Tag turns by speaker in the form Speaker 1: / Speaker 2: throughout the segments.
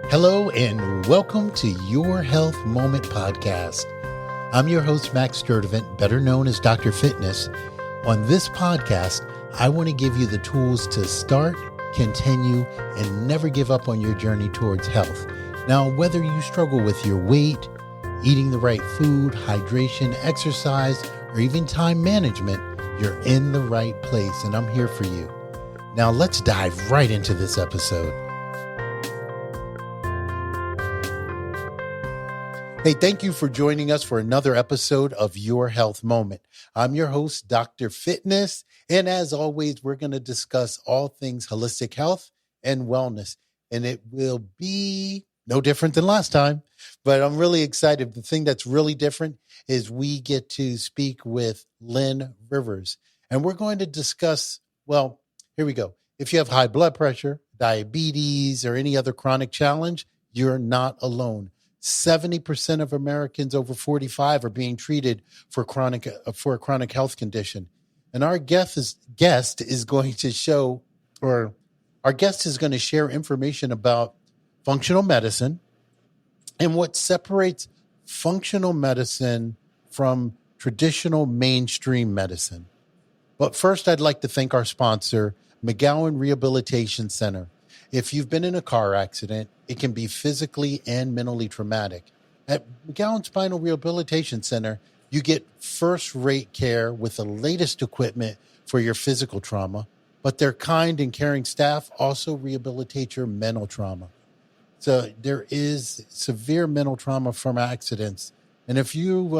Speaker 1: Hello and welcome to Your Health Moment podcast. I'm your host, Max Sturdivant, better known as Dr. Fitness. On this podcast, I want to give you the tools to start, continue, and never give up on your journey towards health. Now, whether you struggle with your weight, eating the right food, hydration, exercise, or even time management, you're in the right place, and I'm here for you. Now, let's dive right into this episode. Hey, thank you for joining us for another episode of Your Health Moment. I'm your host, Dr. Fitness, and as always, we're going to discuss all things holistic health and wellness, and it will be no different than last time, but I'm really excited. The thing that's really different is we get to speak with Linn Rivers, and we're going to discuss, well, here we go. If you have high blood pressure, diabetes, or any other chronic challenge, you're not alone. 70% of Americans over 45 are being treated for a chronic health condition. And our guest is going to share information about functional medicine and what separates functional medicine from traditional mainstream medicine. But first, I'd like to thank our sponsor, McGowan Rehabilitation Center. If you've been in a car accident, it can be physically and mentally traumatic. At McGowan Spinal Rehabilitation Center, you get first-rate care with the latest equipment for your physical trauma, but their kind and caring staff also rehabilitate your mental trauma. So there is severe mental trauma from accidents. And if you'd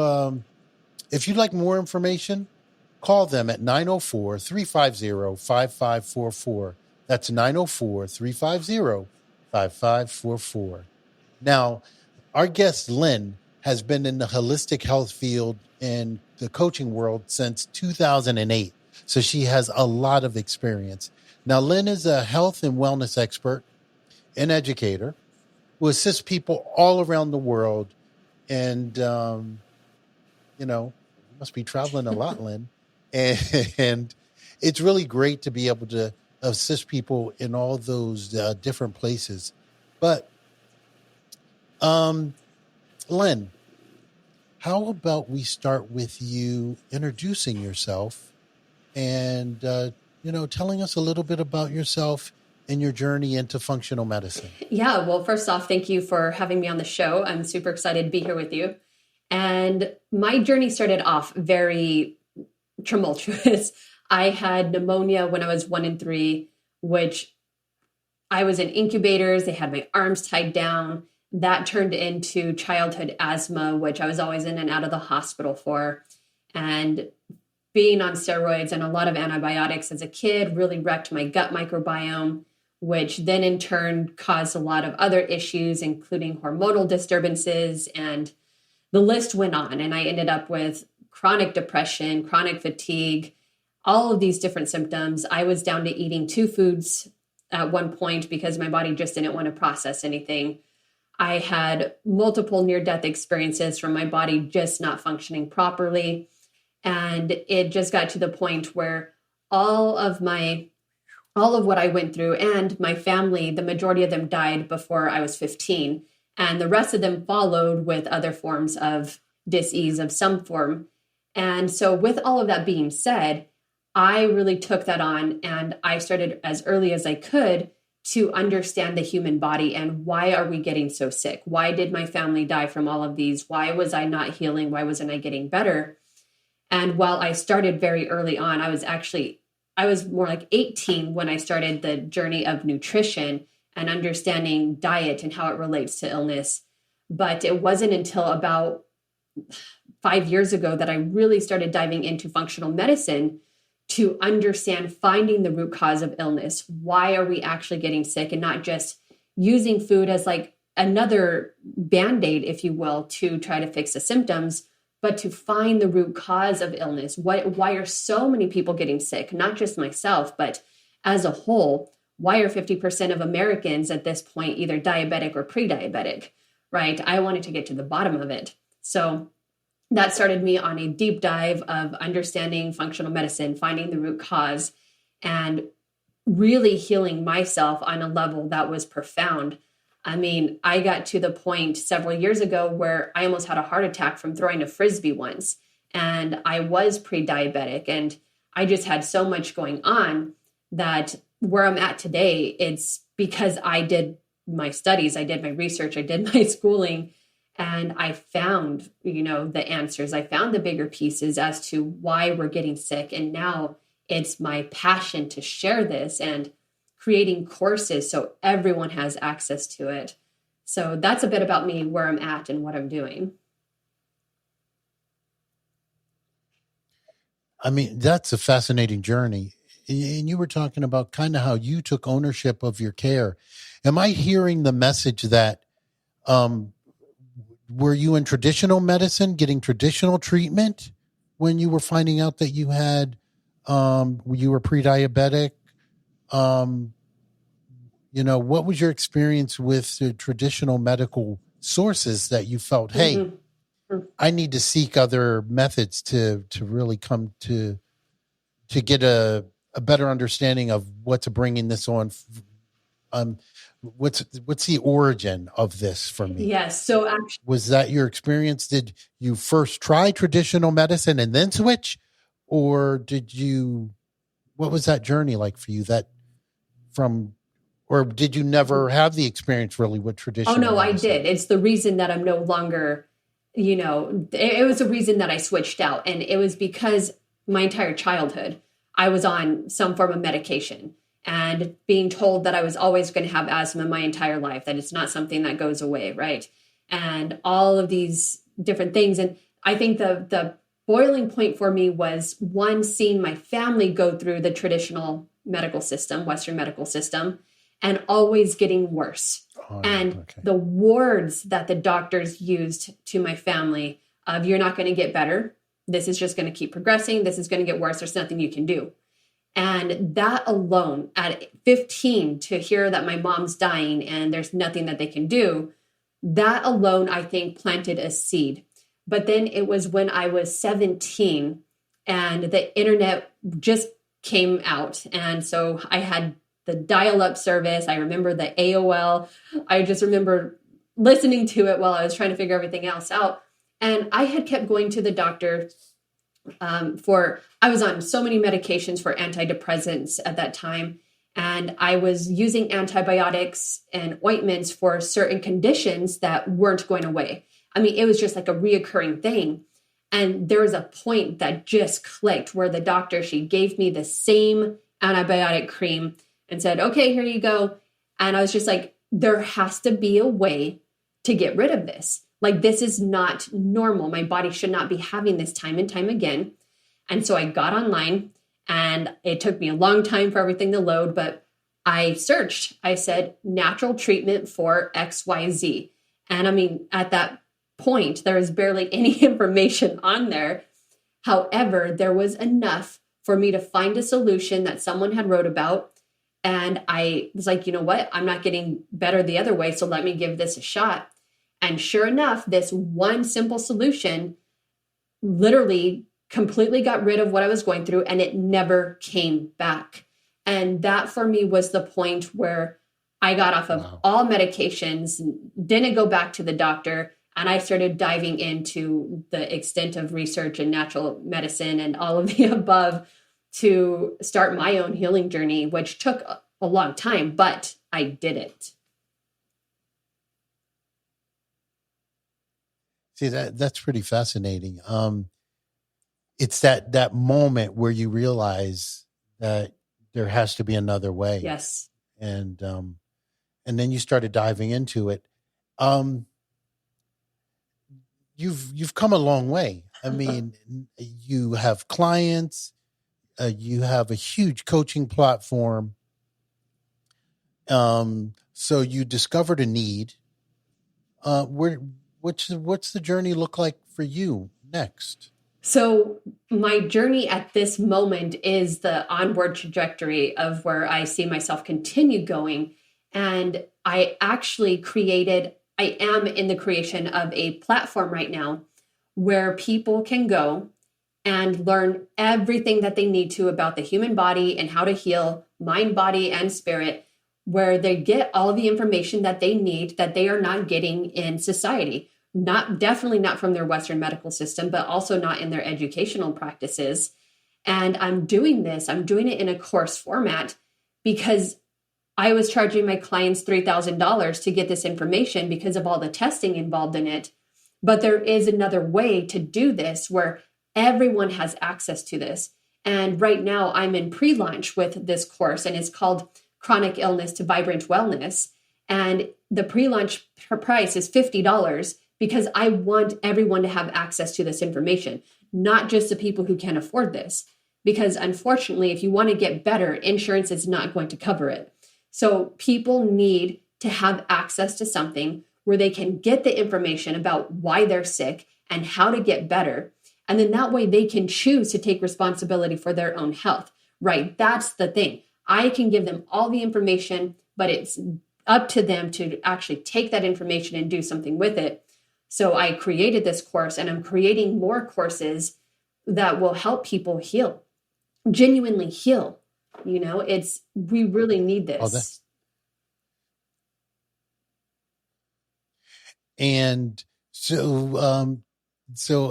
Speaker 1: like more information, call them at 904-350-5544. That's 904-350-5544. Now, our guest, Linn, has been in the holistic health field and the coaching world since 2008. So she has a lot of experience. Now, Linn is a health and wellness expert and educator who assists people all around the world. And, you must be traveling a lot, Linn. And it's really great to be able to assist people in all those different places. But, Linn, how about we start with you introducing yourself and, telling us a little bit about yourself and your journey into functional medicine?
Speaker 2: Yeah, well, first off, thank you for having me on the show. I'm super excited to be here with you. And my journey started off very tumultuous. I had pneumonia when I was 1 and 3, which I was in incubators. They had my arms tied down. That turned into childhood asthma, which I was always in and out of the hospital for. And being on steroids and a lot of antibiotics as a kid really wrecked my gut microbiome, which then in turn caused a lot of other issues, including hormonal disturbances. And the list went on. And I ended up with chronic depression, chronic fatigue, all of these different symptoms. I was down to eating 2 foods at one point because my body just didn't want to process anything. I had multiple near-death experiences from my body just not functioning properly. And it just got to the point where all of what I went through and my family, the majority of them died before I was 15. And the rest of them followed with other forms of dis-ease of some form. And so with all of that being said, I really took that on and I started as early as I could to understand the human body and why are we getting so sick? Why did my family die from all of these? Why was I not healing? Why wasn't I getting better? And while I started very early on, I was more like 18 when I started the journey of nutrition and understanding diet and how it relates to illness. But it wasn't until about 5 years ago that I really started diving into functional medicine to understand finding the root cause of illness. Why are we actually getting sick and not just using food as like another Band-Aid, if you will, to try to fix the symptoms, but to find the root cause of illness. Why are so many people getting sick? Not just myself, but as a whole. Why are 50% of Americans at this point either diabetic or pre-diabetic, right? I wanted to get to the bottom of it. So that started me on a deep dive of understanding functional medicine, finding the root cause, and really healing myself on a level that was profound. I mean, I got to the point several years ago where I almost had a heart attack from throwing a Frisbee once. And I was pre-diabetic, and I just had so much going on that where I'm at today, it's because I did my studies, I did my research, I did my schooling, and I found, the answers. I found the bigger pieces as to why we're getting sick. And now it's my passion to share this and creating courses so everyone has access to it. So that's a bit about me, where I'm at and what I'm doing.
Speaker 1: I mean, that's a fascinating journey. And you were talking about kind of how you took ownership of your care. Am I hearing the message that, were you in traditional medicine, getting traditional treatment when you were finding out that you had, you were pre-diabetic? What was your experience with the traditional medical sources that you felt, hey,
Speaker 2: Mm-hmm.
Speaker 1: I need to seek other methods to really come to get a better understanding of what's bringing this on. What's the origin of this for me?
Speaker 2: Yes. So actually,
Speaker 1: Was that your experience? Did you first try traditional medicine and then switch, or what was that journey like for you? Or did you never have the experience really with traditional?
Speaker 2: oh no,
Speaker 1: medicine?
Speaker 2: I did. It's the reason that I'm no longer, it was a reason that I switched out. And it was because my entire childhood, I was on some form of medication and being told that I was always going to have asthma my entire life, that it's not something that goes away, right? And all of these different things. And I think the boiling point for me was, one, seeing my family go through the traditional medical system, Western medical system, and always getting worse. And the words that the doctors used to my family of, you're not going to get better. This is just going to keep progressing. This is going to get worse. There's nothing you can do. And that alone, at 15, to hear that my mom's dying and there's nothing that they can do, that alone, I think, planted a seed. But then it was when I was 17 and the internet just came out. And so I had the dial-up service. I remember the AOL. I just remember listening to it while I was trying to figure everything else out. And I had kept going to the doctor I was on so many medications for antidepressants at that time. And I was using antibiotics and ointments for certain conditions that weren't going away. I mean, it was just like a reoccurring thing. And there was a point that just clicked where the doctor, she gave me the same antibiotic cream and said, okay, here you go. And I was just like, there has to be a way to get rid of this. Like, this is not normal. My body should not be having this time and time again. And so I got online, and it took me a long time for everything to load, but I searched. I said, natural treatment for XYZ. And I mean, at that point, there was barely any information on there. However, there was enough for me to find a solution that someone had wrote about. And I was like, you know what? I'm not getting better the other way, so let me give this a shot. And sure enough, this one simple solution literally completely got rid of what I was going through, and it never came back. And that for me was the point where I got off of all medications, didn't go back to the doctor, and I started diving into the extent of research and natural medicine and all of the above to start my own healing journey, which took a long time, but I did it.
Speaker 1: See, that's pretty fascinating. It's that moment where you realize that there has to be another way.
Speaker 2: Yes.
Speaker 1: And then you started diving into it. You've come a long way. I mean, you have clients, you have a huge coaching platform. So you discovered a need. What's the journey look like for you next?
Speaker 2: So my journey at this moment is the onward trajectory of where I see myself continue going. And I actually I am in the creation of a platform right now where people can go and learn everything that they need to about the human body and how to heal mind, body, and spirit where they get all the information that they need that they are not getting in society. Definitely not from their Western medical system, but also not in their educational practices. And I'm doing it in a course format because I was charging my clients $3,000 to get this information because of all the testing involved in it. But there is another way to do this where everyone has access to this. And right now I'm in pre-launch with this course, and it's called Chronic Illness to Vibrant Wellness. And the pre-launch price is $50 because I want everyone to have access to this information, not just the people who can afford this. Because unfortunately, if you want to get better, insurance is not going to cover it. So people need to have access to something where they can get the information about why they're sick and how to get better. And then that way they can choose to take responsibility for their own health, right? That's the thing. I can give them all the information, but it's up to them to actually take that information and do something with it. So I created this course, and I'm creating more courses that will help people heal, genuinely heal. We really need this.
Speaker 1: And so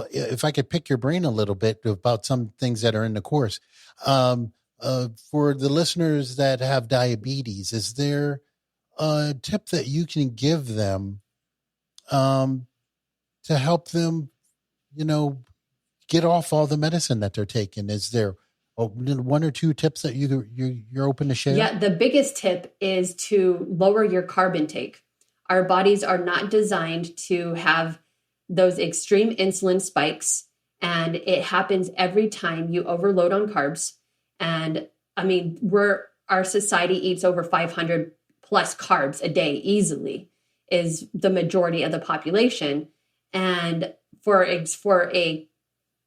Speaker 1: if I could pick your brain a little bit about some things that are in the course, for the listeners that have diabetes, is there a tip that you can give them to help them, get off all the medicine that they're taking? Is there one or two tips that you're open to share?
Speaker 2: Yeah, the biggest tip is to lower your carb intake. Our bodies are not designed to have those extreme insulin spikes, and it happens every time you overload on carbs. And I mean, our society eats over 500 plus carbs a day easily, is the majority of the population. And for a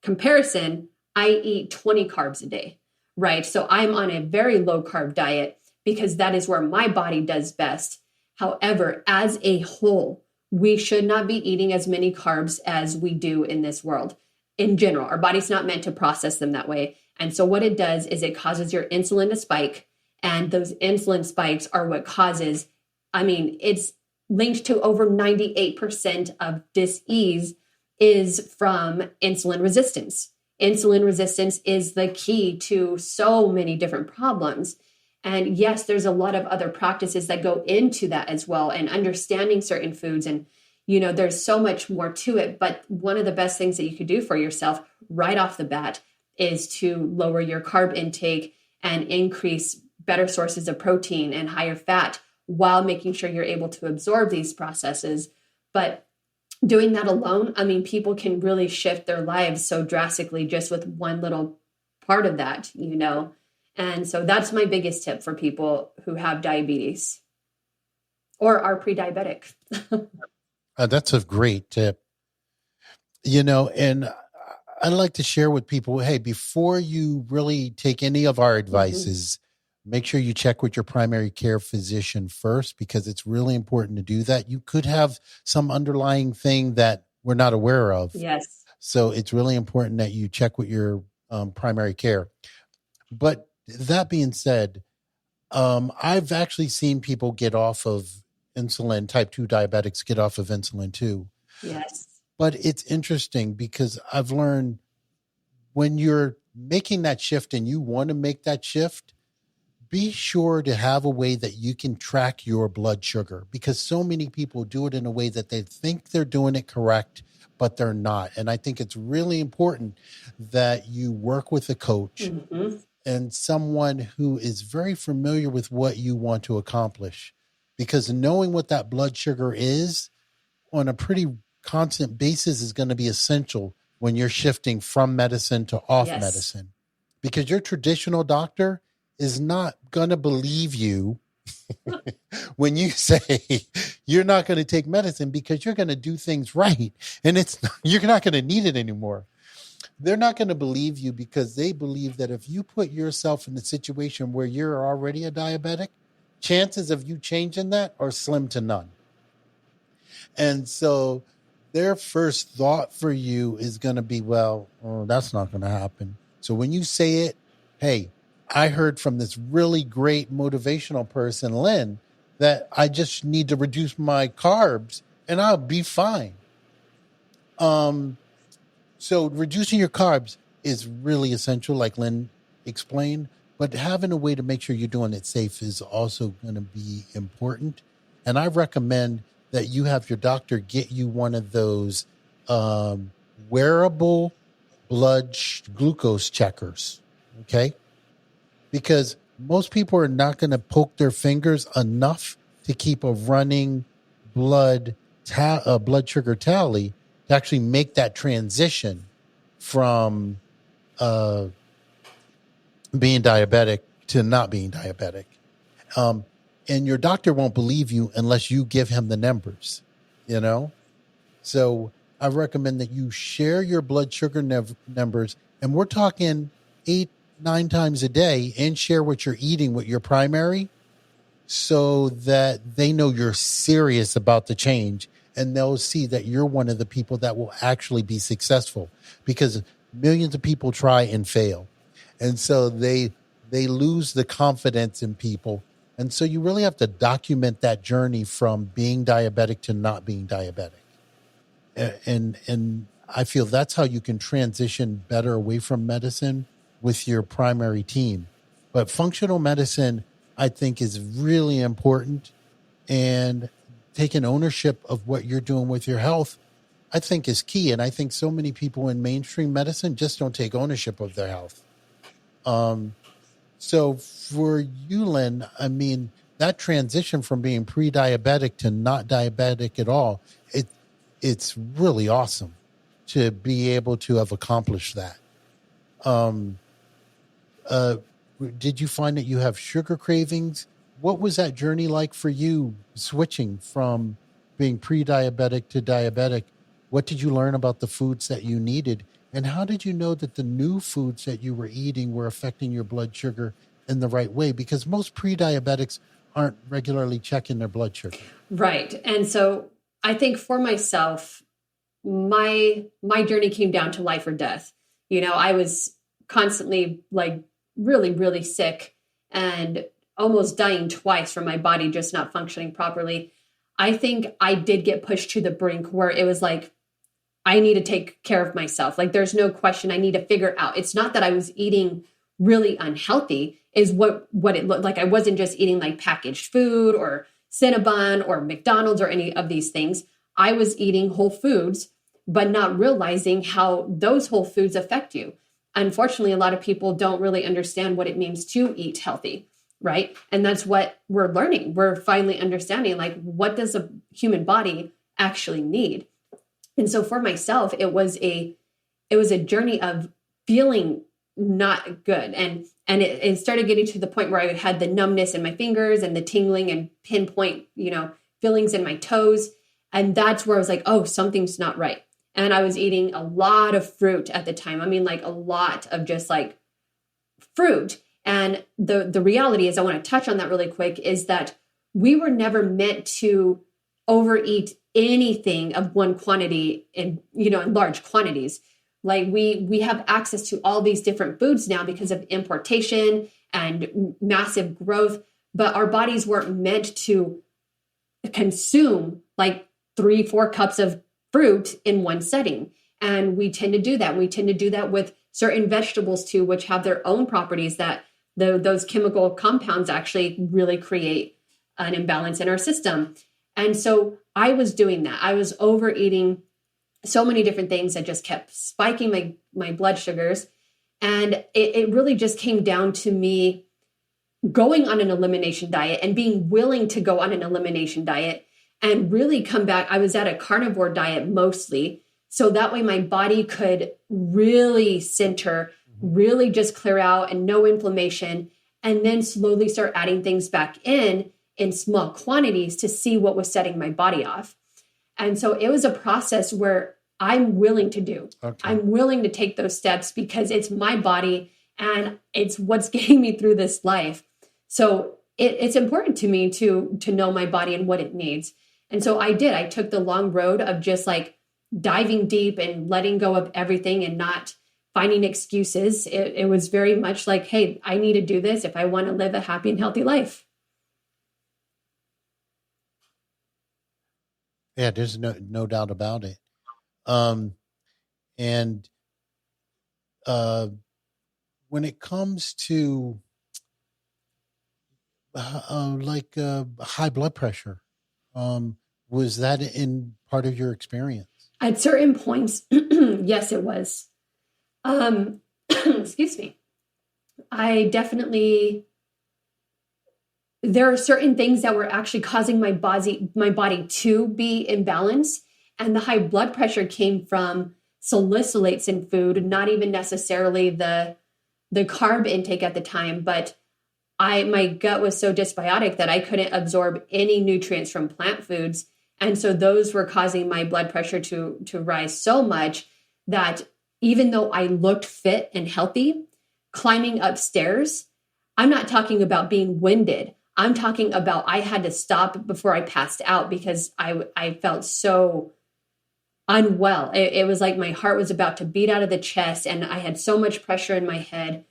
Speaker 2: comparison, I eat 20 carbs a day, right? So I'm on a very low carb diet because that is where my body does best. However, as a whole, we should not be eating as many carbs as we do in this world. In general, our body's not meant to process them that way. And so what it does is it causes your insulin to spike. And those insulin spikes are what causes, it's linked to over 98% of dis-ease is from insulin resistance. Insulin resistance is the key to so many different problems. And yes, there's a lot of other practices that go into that as well, and understanding certain foods. And, there's so much more to it. But one of the best things that you could do for yourself right off the bat is to lower your carb intake and increase better sources of protein and higher fat while making sure you're able to absorb these processes. But doing that alone, people can really shift their lives so drastically just with one little part of that, And so that's my biggest tip for people who have diabetes or are pre-diabetic.
Speaker 1: That's a great tip. And I like to share with people, hey, before you really take any of our advices, make sure you check with your primary care physician first, because it's really important to do that. You could have some underlying thing that we're not aware of.
Speaker 2: Yes.
Speaker 1: So it's really important that you check with your primary care. But that being said, I've actually seen people get off of insulin, type 2 diabetics get off of insulin too.
Speaker 2: Yes.
Speaker 1: But it's interesting because I've learned when you're making that shift and you want to make that shift, be sure to have a way that you can track your blood sugar, because so many people do it in a way that they think they're doing it correct, but they're not. And I think it's really important that you work with a coach and someone who is very familiar with what you want to accomplish, because knowing what that blood sugar is on a pretty constant basis is going to be essential when you're shifting from medicine to off medicine, because your traditional doctor is not going to believe you when you say you're not going to take medicine because you're going to do things right. And you're not going to need it anymore. They're not going to believe you because they believe that if you put yourself in a situation where you're already a diabetic, chances of you changing that are slim to none. And so their first thought for you is going to be, well, that's not going to happen. So when you say it, hey, I heard from this really great motivational person, Lynn, that I just need to reduce my carbs and I'll be fine. So reducing your carbs is really essential, like Lynn explained, but having a way to make sure you're doing it safe is also going to be important. And I recommend that you have your doctor get you one of those wearable glucose checkers, okay? Because most people are not going to poke their fingers enough to keep a running blood sugar tally to actually make that transition from being diabetic to not being diabetic. And your doctor won't believe you unless you give him the numbers, you know? So I recommend that you share your blood sugar numbers, and we're talking 8-9 times a day, and share what you're eating with your primary so that they know you're serious about the change, and they'll see that you're one of the people that will actually be successful, because millions of people try and fail. And so they lose the confidence in people. And so you really have to document that journey from being diabetic to not being diabetic. And I feel that's how you can transition better away from medicine with your primary team. But functional medicine, I think, is really important. And taking ownership of what you're doing with your health, I think, is key. And I think so many people in mainstream medicine just don't take ownership of their health. So for you, Lynn, I mean, that transition from being pre-diabetic to not diabetic at all, it's really awesome to be able to have accomplished that. Did you find that you have sugar cravings? What was that journey like for you, switching from being pre-diabetic to diabetic? What did you learn about the foods that you needed? And how did you know that the new foods that you were eating were affecting your blood sugar in the right way? Because most pre-diabetics aren't regularly checking their blood sugar. Right.
Speaker 2: And so I think for myself, my journey came down to life or death. You know, I was constantly like really, really sick and almost dying twice from my body just not functioning properly. I think I did get pushed to the brink where it was like, I need to take care of myself. Like, there's no question. I need to figure out. It's not that I was eating really unhealthy, is what it looked like. I wasn't just eating like packaged food or Cinnabon or McDonald's or any of these things. I was eating whole foods, but not realizing how those whole foods affect you. Unfortunately, a lot of people don't really understand what it means to eat healthy, right? And that's what we're learning. We're finally understanding, like, what does a human body actually need? And so for myself, it was a journey of feeling not good. And it started getting to the point where I had the numbness in my fingers and the tingling and pinpoint, feelings in my toes. And that's where I was like, oh, something's not right. And I was eating a lot of fruit at the time. I mean, like a lot of just like fruit. And the reality is, I want to touch on that really quick, is that we were never meant to overeat anything of one quantity in large quantities. Like we have access to all these different foods now because of importation and massive growth, but our bodies weren't meant to consume like 3-4 cups of fruit in one setting. And we tend to do that. We tend to do that with certain vegetables too, which have their own properties that those chemical compounds actually really create an imbalance in our system. And so I was doing that. I was overeating so many different things that just kept spiking my blood sugars. And it really just came down to me going on an elimination diet and being willing to go on an elimination diet and really come back. I was at a carnivore diet mostly. So that way my body could really center, really just clear out and no inflammation, and then slowly start adding things back in small quantities to see what was setting my body off. And so it was a process where I'm willing to do. Okay. I'm willing to take those steps because it's my body and it's what's getting me through this life. So it's important to me to know my body and what it needs. And so I did. I took the long road of just like diving deep and letting go of everything and not finding excuses. It was very much like, hey, I need to do this if I want to live a happy and healthy life.
Speaker 1: Yeah, there's no doubt about it. And when it comes to high blood pressure, was that in part of your experience?
Speaker 2: At certain points, yes, it was. Excuse me. I definitely, there are certain things that were actually causing my body to be imbalanced. And the high blood pressure came from salicylates in food, not even necessarily the carb intake at the time, but my gut was so dysbiotic that I couldn't absorb any nutrients from plant foods. And so those were causing my blood pressure to rise so much that even though I looked fit and healthy, climbing upstairs, I'm not talking about being winded. I'm talking about I had to stop before I passed out because I felt so unwell. It was like my heart was about to beat out of the chest and I had so much pressure in my head.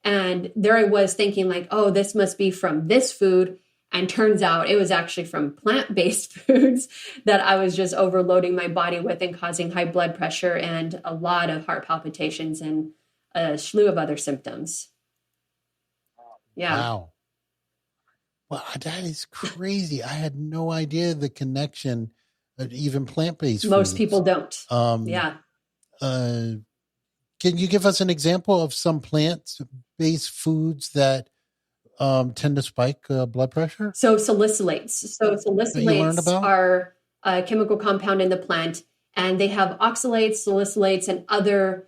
Speaker 2: And there I was thinking like, oh, this must be from this food. And turns out it was actually from plant-based foods that I was just overloading my body with and causing high blood pressure and a lot of heart palpitations and a slew of other symptoms. Yeah.
Speaker 1: Wow. Well, that is crazy. I had no idea the connection of even plant-based
Speaker 2: Most
Speaker 1: foods.
Speaker 2: people don't. Yeah.
Speaker 1: Can you give us an example of some plant-based foods that tend to spike blood pressure?
Speaker 2: So salicylates. Salicylates are a chemical compound in the plant, and they have oxalates, salicylates, and other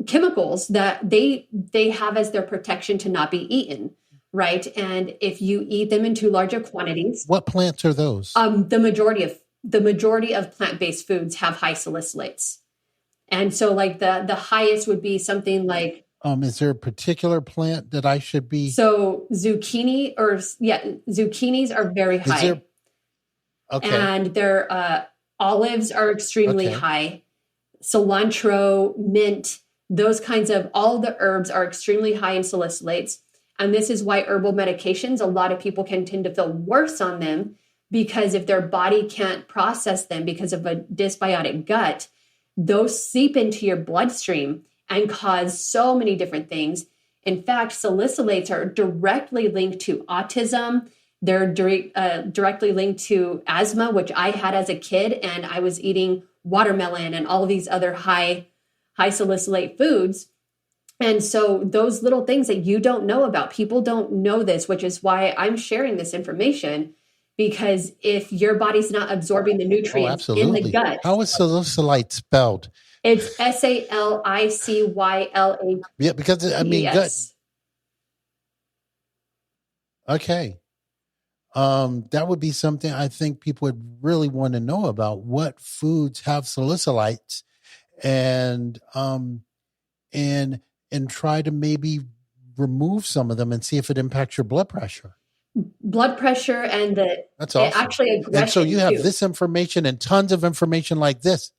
Speaker 2: chemicals that they have as their protection to not be eaten, right? And if you eat them in too larger quantities,
Speaker 1: what plants are those?
Speaker 2: The majority of plant-based foods have high salicylates, and so like the highest would be something like.
Speaker 1: Is there a particular plant that I should be?
Speaker 2: So zucchinis are very high.
Speaker 1: Okay.
Speaker 2: And their olives are extremely high. Cilantro, mint, those kinds of, all the herbs are extremely high in salicylates. And this is why herbal medications, a lot of people can tend to feel worse on them because if their body can't process them because of a dysbiotic gut, those seep into your bloodstream and cause so many different things. In fact, salicylates are directly linked to autism. They're directly linked to asthma, which I had as a kid, and I was eating watermelon and all of these other high salicylate foods. And so those little things that you don't know about, people don't know this, which is why I'm sharing this information, because if your body's not absorbing the nutrients in the gut.
Speaker 1: How is salicylate spelled?
Speaker 2: It's SALICYLATES.
Speaker 1: Yeah, because I mean, gut. Okay. That would be something I think people would really want to know about. What foods have salicylates, and try to maybe remove some of them and see if it impacts your blood pressure.
Speaker 2: Blood pressure and
Speaker 1: that's awesome.
Speaker 2: Actually aggression.
Speaker 1: And so you have
Speaker 2: too.
Speaker 1: This information and tons of information like this.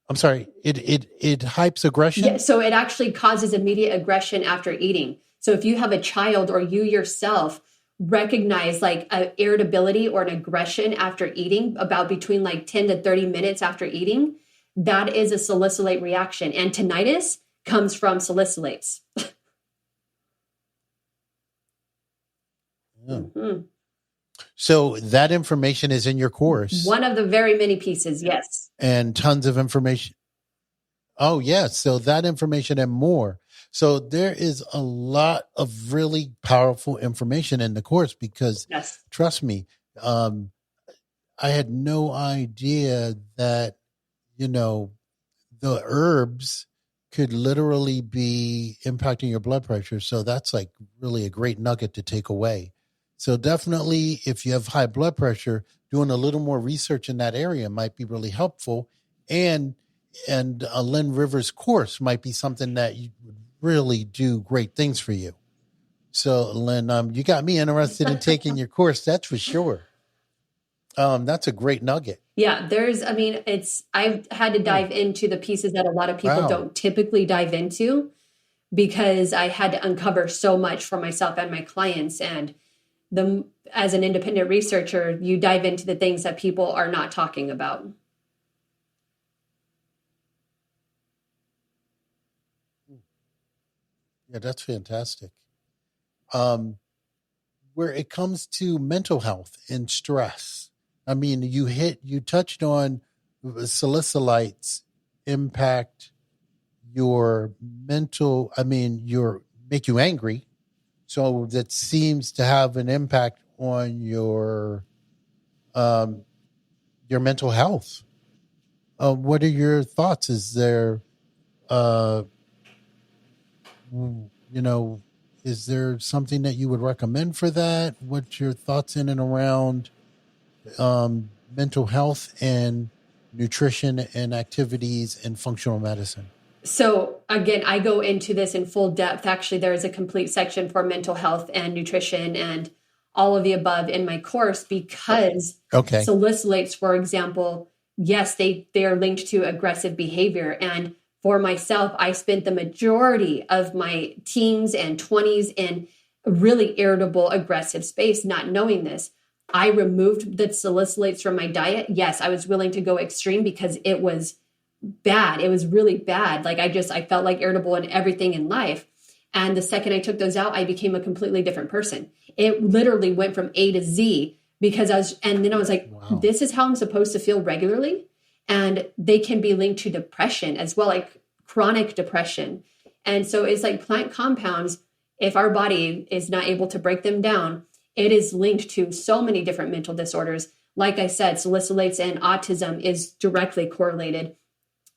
Speaker 1: I'm sorry, it hypes aggression?
Speaker 2: Yeah, so it actually causes immediate aggression after eating. So if you have a child or you yourself recognize like an irritability or an aggression after eating about between like 10 to 30 minutes after eating, that is a salicylate reaction. And tinnitus comes from salicylates.
Speaker 1: Mm-hmm. So that information is in your course.
Speaker 2: One of the very many pieces, yes.
Speaker 1: And tons of information. Oh, yes. So that information and more. So there is a lot of really powerful information in the course because, trust me, I had no idea that, the herbs could literally be impacting your blood pressure. So that's like really a great nugget to take away. So definitely, if you have high blood pressure, doing a little more research in that area might be really helpful. And a Linn Rivers course might be something that you would really do great things for you. So Linn, you got me interested in taking your course. That's for sure. That's a great nugget.
Speaker 2: Yeah, I've had to
Speaker 1: Hmm.
Speaker 2: dive into the pieces that a lot of people
Speaker 1: Wow.
Speaker 2: don't typically dive into because I had to uncover so much for myself and my clients. And the as an independent researcher, you dive into the things that people are not talking about.
Speaker 1: Yeah, that's fantastic. Um, where it comes to mental health and stress, I mean, you touched on salicylates impact your mental, I mean, make you angry. So that seems to have an impact on um, your mental health. What are your thoughts? Is there, uh, you know, is there something that you would recommend for that? What's your thoughts in and around mental health and nutrition and activities and functional medicine?
Speaker 2: So again, I go into this in full depth. Actually, there is a complete section for mental health and nutrition and all of the above in my course because
Speaker 1: Okay.
Speaker 2: salicylates, for example, yes, they are linked to aggressive behavior. And for myself, I spent the majority of my teens and 20s in a really irritable, aggressive space, not knowing this. I removed the salicylates from my diet. Yes, I was willing to go extreme because it was bad. It was really bad. Like I felt like irritable in everything in life. And the second I took those out, I became a completely different person. It literally went from A to Z because and then I was like,
Speaker 1: Wow.
Speaker 2: this is how I'm supposed to feel regularly. And they can be linked to depression as well, like chronic depression. And so it's like plant compounds, if our body is not able to break them down, it is linked to so many different mental disorders. Like I said, salicylates and autism is directly correlated,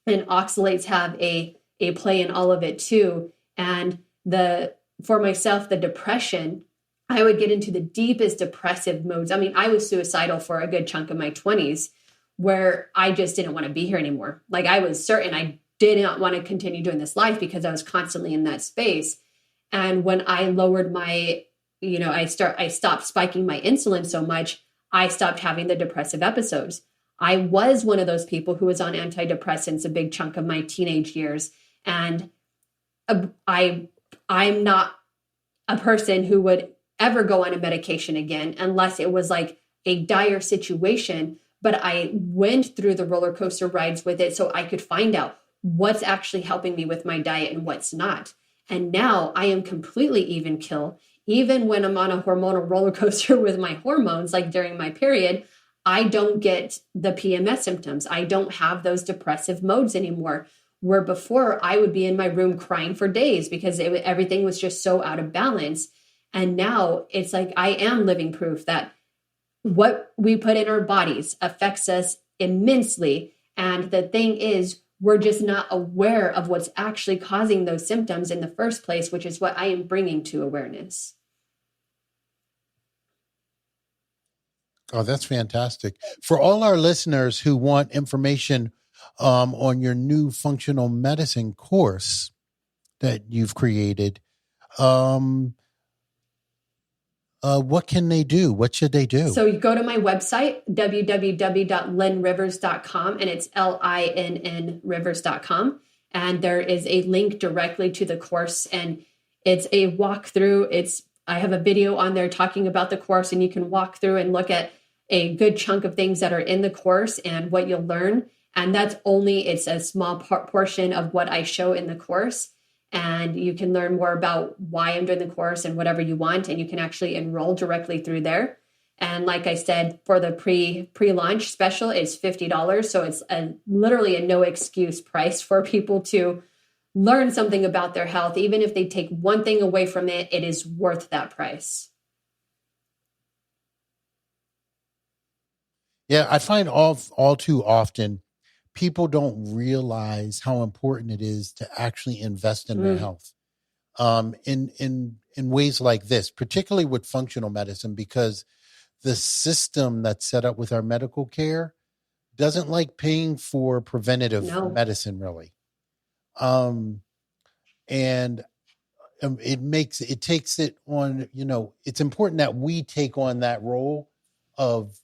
Speaker 2: and oxalates have a play in all of it too. And the for myself, the depression, I would get into the deepest depressive modes. I mean, I was suicidal for a good chunk of my 20s where I just didn't want to be here anymore. Like I was certain I did not want to continue doing this life because I was constantly in that space. And when I lowered my, I stopped spiking my insulin so much, I stopped having the depressive episodes. I was one of those people who was on antidepressants a big chunk of my teenage years. And I I'm not a person who would ever go on a medication again unless it was like a dire situation. But I went through the roller coaster rides with it so I could find out what's actually helping me with my diet and what's not. And now I am completely even kill. Even when I'm on a hormonal roller coaster with my hormones, like during my period, I don't get the PMS symptoms. I don't have those depressive modes anymore. Where before I would be in my room crying for days because everything was just so out of balance. And now it's like I am living proof that what we put in our bodies affects us immensely. And the thing is, we're just not aware of what's actually causing those symptoms in the first place, which is what I am bringing to awareness.
Speaker 1: Oh, that's fantastic. For all our listeners who want information on your new functional medicine course that you've created, um, what can they do? What should they do?
Speaker 2: So you go to my website, www.linnrivers.com, and it's LINN rivers.com. And there is a link directly to the course, and it's a walkthrough. I have a video on there talking about the course, and you can walk through and look at a good chunk of things that are in the course and what you'll learn. And it's a small portion of what I show in the course. And you can learn more about why I'm doing the course and whatever you want. And you can actually enroll directly through there. And like I said, for the pre-launch special, it's $50. So it's literally a no excuse price for people to learn something about their health. Even if they take one thing away from it, it is worth that price.
Speaker 1: Yeah, I find all too often people don't realize how important it is to actually invest in their health. In ways like this, particularly with functional medicine, because the system that's set up with our medical care doesn't like paying for preventative
Speaker 2: No.
Speaker 1: medicine, really. Um, and it takes it on. It's important that we take on that role of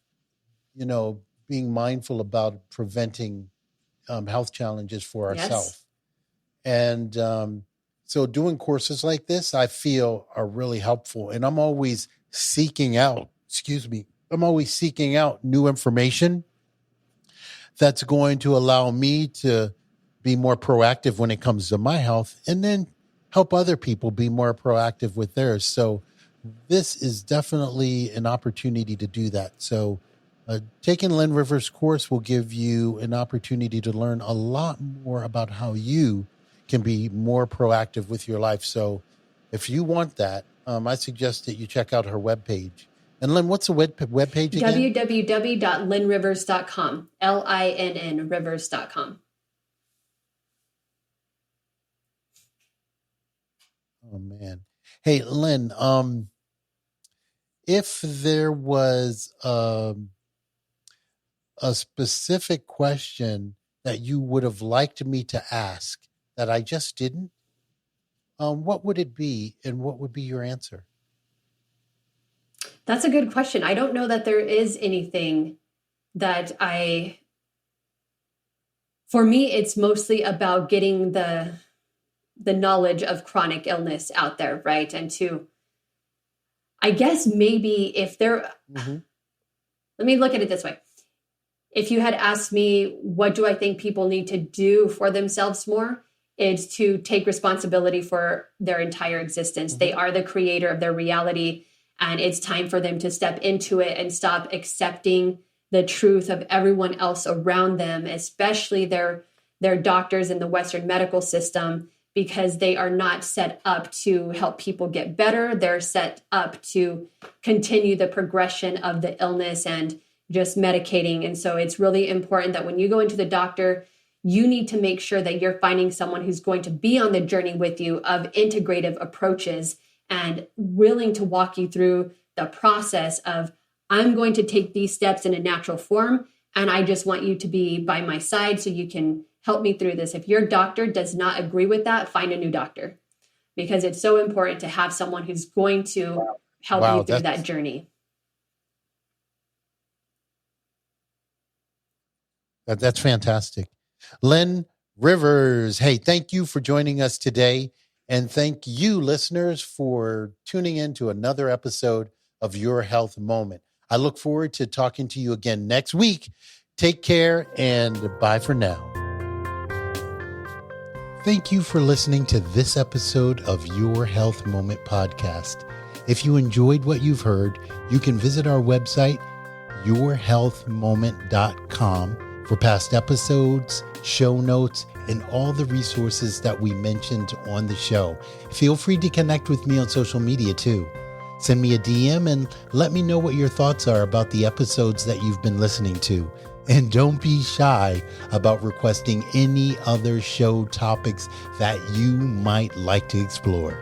Speaker 1: being mindful about preventing health challenges for ourselves. And so doing courses like this, I feel are really helpful. And I'm always seeking out, new information that's going to allow me to be more proactive when it comes to my health, and then help other people be more proactive with theirs. So this is definitely an opportunity to do that. So taking Linn Rivers' course will give you an opportunity to learn a lot more about how you can be more proactive with your life. So if you want that, I suggest that you check out her webpage. And Lynn, what's the webpage again?
Speaker 2: www.linnrivers.com, Linn rivers.com.
Speaker 1: Oh, man. Hey, Lynn, if there was a specific question that you would have liked me to ask that I just didn't, what would it be, and what would be your answer?
Speaker 2: That's a good question. I don't know that there is anything that for me, it's mostly about getting the knowledge of chronic illness out there, right? And I guess maybe if there, let me look at it this way. If you had asked me, what do I think people need to do for themselves more? It's to take responsibility for their entire existence. They are the creator of their reality, and it's time for them to step into it and stop accepting the truth of everyone else around them, especially their doctors in the Western medical system, because they are not set up to help people get better. They're set up to continue the progression of the illness and just medicating. And so it's really important that when you go into the doctor, you need to make sure that you're finding someone who's going to be on the journey with you of integrative approaches and willing to walk you through the process of, I'm going to take these steps in a natural form, and I just want you to be by my side so you can help me through this. If your doctor does not agree with that, find a new doctor, because it's so important to have someone who's going to help you through that journey.
Speaker 1: That's fantastic. Linn Rivers, hey, thank you for joining us today. And thank you, listeners, for tuning in to another episode of Your Health Moment. I look forward to talking to you again next week. Take care, and bye for now. Thank you for listening to this episode of Your Health Moment podcast. If you enjoyed what you've heard, you can visit our website, yourhealthmoment.com, for past episodes, show notes, and all the resources that we mentioned on the show. Feel free to connect with me on social media too. Send me a DM and let me know what your thoughts are about the episodes that you've been listening to. And don't be shy about requesting any other show topics that you might like to explore.